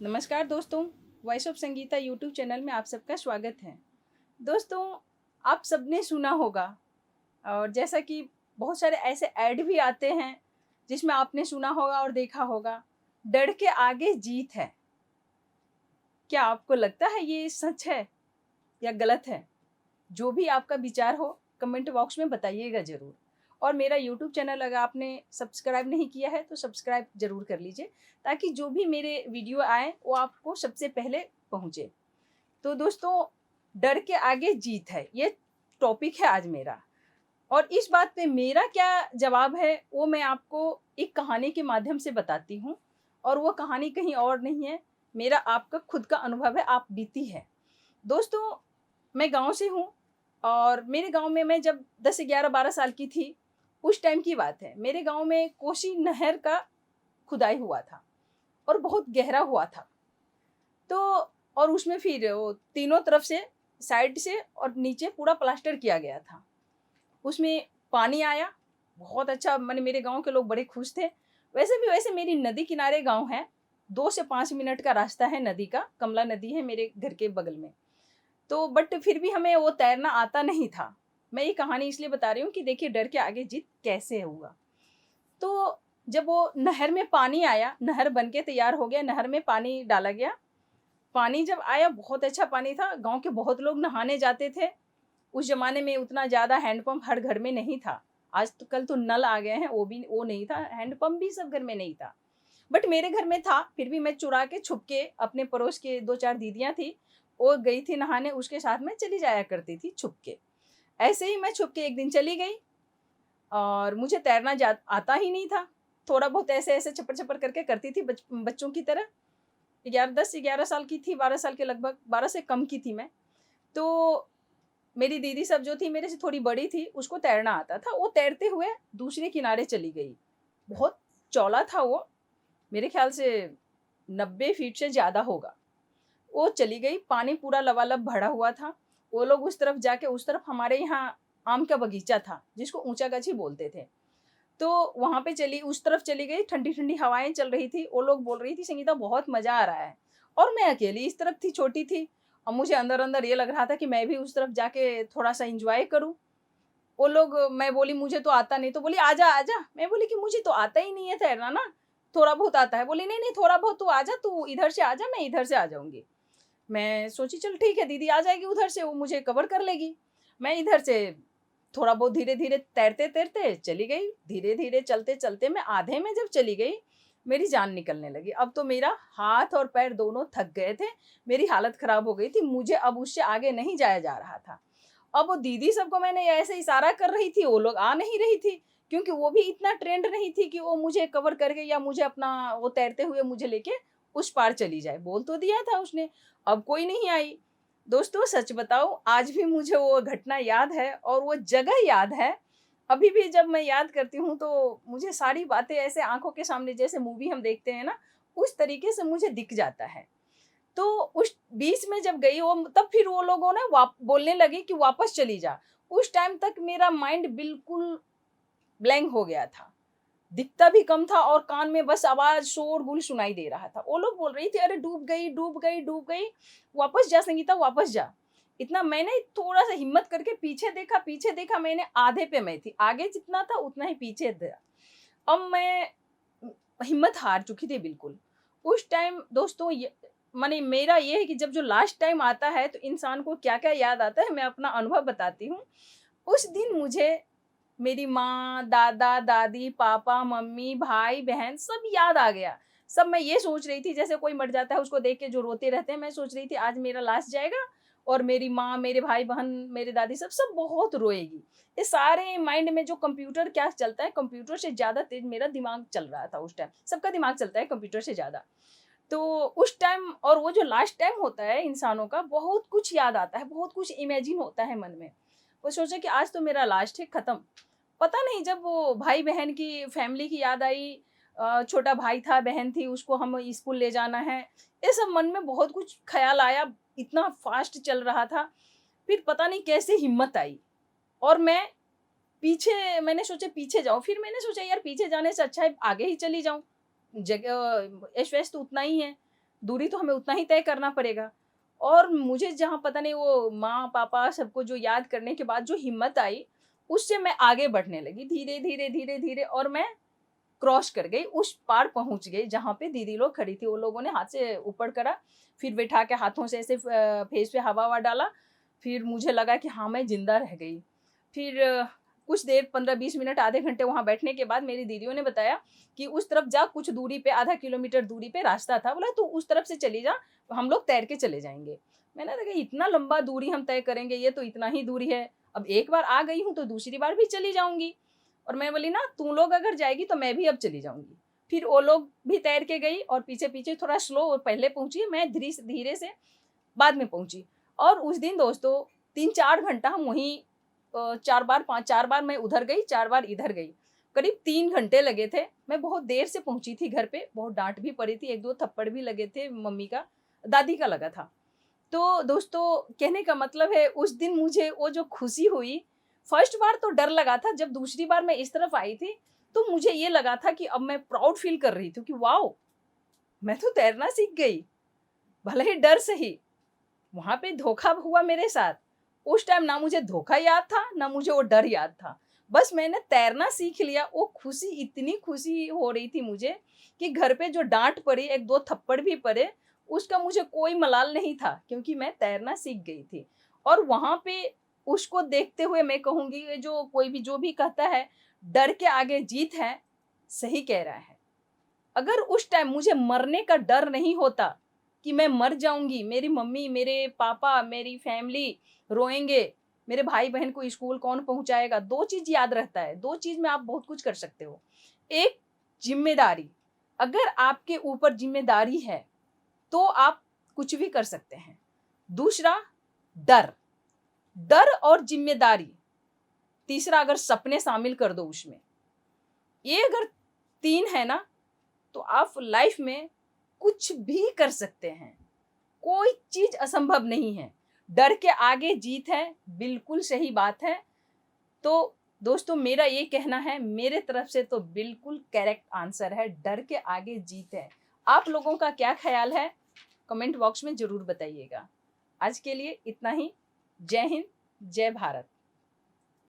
नमस्कार दोस्तों, voice of Sangeeta YouTube channel में आप सबका स्वागत है। दोस्तों, आप सबने सुना होगा और जैसा कि बहुत सारे ऐसे ऐड भी आते हैं जिसमें आपने सुना होगा और देखा होगा, डर के आगे जीत है। क्या आपको लगता है ये सच है या गलत है? जो भी आपका विचार हो कमेंट बॉक्स में बताइएगा ज़रूर। और मेरा यूट्यूब चैनल अगर आपने सब्सक्राइब नहीं किया है तो सब्सक्राइब ज़रूर कर लीजिए, ताकि जो भी मेरे वीडियो आए वो आपको सबसे पहले पहुँचे। तो दोस्तों, डर के आगे जीत है, ये टॉपिक है आज मेरा। और इस बात पे मेरा क्या जवाब है वो मैं आपको एक कहानी के माध्यम से बताती हूँ। और वो कहानी कहीं और नहीं है, मेरा आपका खुद का अनुभव है, आप बीती है। दोस्तों, मैं गाँव से हूँ और मेरे गाँव में मैं जब 10, 11, 12 साल की थी, उस टाइम की बात है। मेरे गाँव में कोसी नहर का खुदाई हुआ था और बहुत गहरा हुआ था। तो और उसमें फिर वो तीनों तरफ से, साइड से और नीचे पूरा प्लास्टर किया गया था। उसमें पानी आया, बहुत अच्छा, माने मेरे गाँव के लोग बड़े खुश थे। वैसे मेरी नदी किनारे गाँव है, 2 से 5 मिनट का रास्ता है नदी का, कमला नदी है मेरे घर के बगल में। तो बट फिर भी हमें वो तैरना आता नहीं था। मैं ये कहानी इसलिए बता रही हूँ कि देखिए डर के आगे जीत कैसे हुआ। तो जब वो नहर में पानी आया, नहर बन के तैयार हो गया, नहर में पानी डाला गया। पानी जब आया बहुत अच्छा पानी था, गाँव के बहुत लोग नहाने जाते थे। उस ज़माने में उतना ज़्यादा हैंडपंप हर घर में नहीं था। आज तो कल तो नल आ गए हैं, वो नहीं था, हैंडपंप भी सब घर में नहीं था। बट मेरे घर में था, फिर भी मैं चुरा के छुप के, अपने पड़ोस के 2-4 दीदियाँ थी, वो गई थी नहाने, उसके साथ मैं चली जाया करती थी छुप के। ऐसे ही मैं छुप के एक दिन चली गई और मुझे तैरना जा आता ही नहीं था। थोड़ा बहुत ऐसे-ऐसे छपर-छपर करके करती थी बच्चों की तरह। 10-11 साल की थी, 12 साल के लगभग, 12 से कम की थी मैं। तो मेरी दीदी सब जो थी मेरे से थोड़ी बड़ी थी, उसको तैरना आता था। वो तैरते हुए दूसरे किनारे चली गई। बहुत चौड़ा था वो, मेरे ख़्याल से 90 फीट से ज़्यादा होगा। वो चली गई, पानी पूरा लबालब भरा हुआ था। वो लोग उस तरफ जाके, उस तरफ हमारे यहाँ आम का बगीचा था, जिसको ऊँचा गाछी बोलते थे। तो वहाँ पे उस तरफ चली गई, ठंडी-ठंडी हवाएँ चल रही थी। वो लोग बोल रही थी, "संगीता बहुत मज़ा आ रहा है।" और मैं अकेली इस तरफ थी, छोटी थी और मुझे अंदर-अंदर ये लग रहा था कि मैं भी उस तरफ जाके थोड़ा-सा एन्जॉय करूँ। वो लोग, मैं बोली मुझे तो आता नहीं, तो बोली आजा, आजा। मैं बोली कि मुझे तो आता ही नहीं है तैरना ना, थोड़ा बहुत आता है। बोली नहीं, नहीं थोड़ा बहुत तू आजा, तू इधर से आजा, मैं इधर से आ जाऊँगी। मैं सोची चल ठीक है, दीदी आ जाएगी उधर से, वो मुझे कवर कर लेगी। मैं इधर से थोड़ा बहुत धीरे-धीरे तैरते-तैरते चली गई। धीरे-धीरे चलते-चलते मैं आधे में जब चली गई, मेरी जान निकलने लगी। अब तो मेरा हाथ और पैर दोनों थक गए थे। मेरी हालत खराब हो गई थी। मुझे अब उससे आगे नहीं जाया जा रहा था। अब वो दीदी सबको मैंने ऐसे इशारा कर रही थी, वो लोग आ नहीं रही थी, क्योंकि वो भी इतना ट्रेंड नहीं थी कि वो मुझे कवर करके या मुझे अपना वो तैरते हुए मुझे लेके उस पार चली जाए। बोल तो दिया था उसने, अब कोई नहीं आई। दोस्तों, सच बताऊँ, आज भी मुझे वो घटना याद है और वो जगह याद है। अभी भी जब मैं याद करती हूँ तो मुझे सारी बातें ऐसे आँखों के सामने, जैसे मूवी हम देखते हैं ना, उस तरीके से मुझे दिख जाता है। तो उस बीच में जब गई वो, तब फिर वो लोगों ने बोलने लगे कि वापस चली जा। उस टाइम तक मेरा माइंड बिल्कुल ब्लैंक हो गया था। दिखता भी कम था और कान में बस आवाज़, शोर-गुल सुनाई दे रहा था। वो लोग बोल रही थी, "अरे डूब गई, डूब गई, डूब गई। वापस जा संगीता, वापस जा।" इतना मैंने थोड़ा-सा हिम्मत करके पीछे देखा, मैंने आधे पे मैं थी। आगे जितना था उतना ही पीछे था। अब मैं हिम्मत हार चुकी थी बिल्कुल। उस टाइम दोस्तों, ये माने मेरा ये है कि जब जो लास्ट टाइम आता है तो इंसान को क्या-क्या याद आता है, मैं अपना अनुभव बताती हूँ। उस दिन मुझे मेरी माँ, दादा, दादी, पापा, मम्मी, भाई-बहन सब याद आ गया। सब मैं ये सोच रही थी, जैसे कोई मर जाता है उसको देख के जो रोते रहते हैं, मैं सोच रही थी आज मेरा लास्ट जाएगा और मेरी माँ, मेरे भाई-बहन, मेरे दादी सब बहुत रोएगी। ये सारे माइंड में जो कंप्यूटर क्या चलता है, कंप्यूटर से ज़्यादा तेज़ मेरा दिमाग चल रहा था उस टाइम। सबका दिमाग चलता है कंप्यूटर से ज़्यादा। तो उस टाइम, और वो जो लास्ट टाइम होता है इंसानों का, बहुत कुछ याद आता है, बहुत कुछ इमेजिन होता है मन में। वो सोचा कि आज तो मेरा लास्ट है, खत्म। पता नहीं, जब वो भाई-बहन की, फैमिली की याद आई, छोटा भाई था, बहन थी, उसको हम स्कूल ले जाना है, ये सब मन में बहुत कुछ ख़्याल आया, इतना फ़ास्ट चल रहा था। फिर पता नहीं कैसे हिम्मत आई और मैंने सोचा पीछे जाऊँ, फिर मैंने सोचा यार पीछे जाने से अच्छा है आगे ही चली जाऊँ, जगह ऐश-वैश तो उतना ही है। दूरी तो हमें उतना ही तय करना पड़ेगा। और मुझे जहाँ पता नहीं वो माँ पापा सबको जो याद करने के बाद जो हिम्मत आई, उससे मैं आगे बढ़ने लगी धीरे धीरे धीरे धीरे, और मैं क्रॉस कर गई, उस पार पहुंच गई जहाँ पे दीदी लोग खड़ी थी। वो लोगों ने हाथ से ऊपर करा, फिर बैठा के हाथों से ऐसे फेस पे हवा ववा डाला। फिर मुझे लगा कि हाँ मैं जिंदा रह गई। फिर कुछ देर 15-20 मिनट आधे घंटे वहाँ बैठने के बाद मेरी दीदियों ने बताया कि उस तरफ जा, कुछ दूरी पे आधा किलोमीटर दूरी पे रास्ता था, बोला तू उस तरफ से चली जा, हम लोग तैर के चले जाएंगे। मैंने कहा इतना लंबा दूरी हम तय करेंगे, ये तो इतना ही दूरी है, अब एक बार आ गई हूँ तो दूसरी बार भी चली जाऊंगी। और मैं बोली ना तुम लोग अगर जाएगी तो मैं भी अब चली जाऊंगी। फिर वो लोग भी तैर के गई और पीछे पीछे थोड़ा स्लो और पहले पहुंची, मैं धीरे धीरे से बाद में पहुंची। और उस दिन दोस्तों 3-4 घंटा हम वहीं 4 बार मैं उधर गई, 4 बार इधर गई, करीब 3 घंटे लगे थे। मैं बहुत देर से पहुंची थी घर पे, बहुत डांट भी पड़ी थी, 1-2 थप्पड़ भी लगे थे, मम्मी का दादी का लगा था। तो दोस्तों कहने का मतलब है उस दिन मुझे वो जो खुशी हुई, फर्स्ट बार तो डर लगा था, जब दूसरी बार मैं इस तरफ आई थी तो मुझे ये लगा था कि अब मैं प्राउड फील कर रही थी कि वाओ मैं तो तैरना सीख गई, भले ही डर सही। वहां पे धोखा हुआ मेरे साथ, उस टाइम ना मुझे धोखा याद था ना मुझे वो डर याद था, बस मैंने तैरना सीख लिया। वो खुशी, इतनी खुशी हो रही थी मुझे कि घर पे जो डांट पड़ी, 1-2 थप्पड़ भी पड़े, उसका मुझे कोई मलाल नहीं था, क्योंकि मैं तैरना सीख गई थी। और वहां पे उसको देखते हुए मैं कहूंगी, ये जो कोई भी जो भी कहता है डर के आगे जीत है, सही कह रहा है। अगर उस टाइम मुझे मरने का डर नहीं होता कि मैं मर जाऊंगी, मेरी मम्मी मेरे पापा मेरी फैमिली रोएंगे, मेरे भाई बहन को स्कूल कौन पहुंचाएगा, 2 चीज याद रहता है, 2 चीज में आप बहुत कुछ कर सकते हो। एक, जिम्मेदारी, अगर आपके ऊपर जिम्मेदारी है तो आप कुछ भी कर सकते हैं। दूसरा, डर, डर और जिम्मेदारी। तीसरा, अगर सपने शामिल कर दो उसमें, ये अगर 3 है ना, तो आप लाइफ में कुछ भी कर सकते हैं, कोई चीज असंभव नहीं है। डर के आगे जीत है, बिल्कुल सही बात है। तो दोस्तों मेरा ये कहना है, मेरे तरफ से तो बिल्कुल करेक्ट आंसर है, डर के आगे जीत है। आप लोगों का क्या ख्याल है, कमेंट बॉक्स में जरूर बताइएगा। आज के लिए इतना ही। जय हिंद, जय भारत।